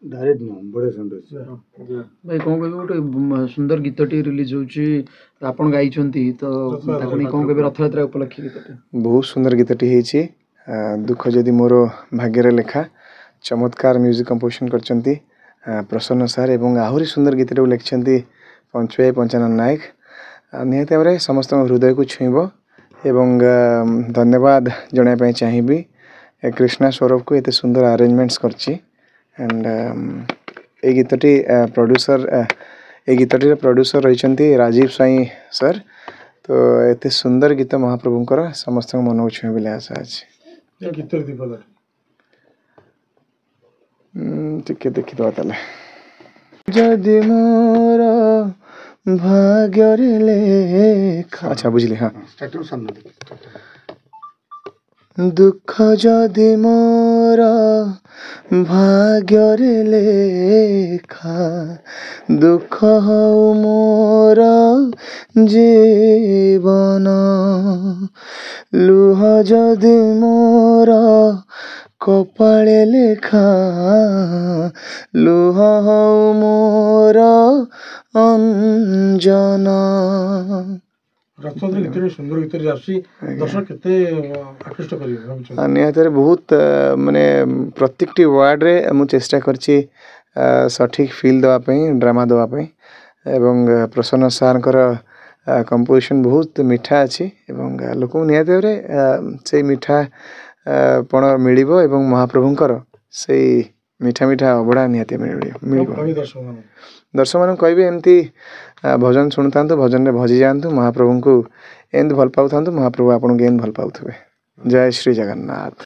Direct नुह बड़े सुंदर भाई कौन कहबे गोटे सुंदर गीतटी रिलीज होची आपण गाइछंती तो ताकू नहीं कौन कहबे रथयात्रा उपलक्षे गीतटी बहुत सुंदर गीतटी ହେଇଛି दुख जदि मोर भाग्यर लेखा चमत्कार म्यूजिक कंपोजिशन करचंती प्रसन्न सर एवं आहुरी सुंदर गीतटी लिखिछंती पंचुए पंचानन नायक निहत भाव समस्त हृदय को छुईब एवं धन्यवाद जनाया ପାଇଁ चाहिबी कृष्णा सौरभ को एते सुंदर अरेंजमेंट्स करची एंड ए गीतटी प्रोड्यूसर ए गीतटी प्रोड्यूसर रहिछंती राजीव साई सर तो एते सुंदर गीत महाप्रभुंकर समस्त मन को छुए बोले आशा अछि गीतर दीपल टिके देखि दवा ताले जदि मोर भाग्य रे लेखा अच्छा बुझली हां स्टार्टिंग सामने दुख जदि मोर भाग्य रे लेखा दुख हो मोर जीवन लुह जदि मोर कपाळे लेखा लुह हो मोर अंजना रथयात्रा गीत सुंदर गीत जासी दर्शक केते आकृष्ट करिवे निहत बहुत माने प्रत्येक वार्ड रे मु चेष्टा करछि सठिक फील दवा पई ड्रामा दवा पई एवं प्रसन्न सारकर कंपोजिशन बहुत मीठा अछि एवं लोक निहत रे से मीठा पण मिलिबो एवं महाप्रभुंकर से मीठा मीठा अबड़ा निहत मिलिबो दर्शक मान कहबे एमती भजन सुनतांतु भजन रे भजी जानतु महाप्रभु को एंद भल पाउथांतु महाप्रभु आपन के एंद भल पाउथबे जय श्री जगन्नाथ।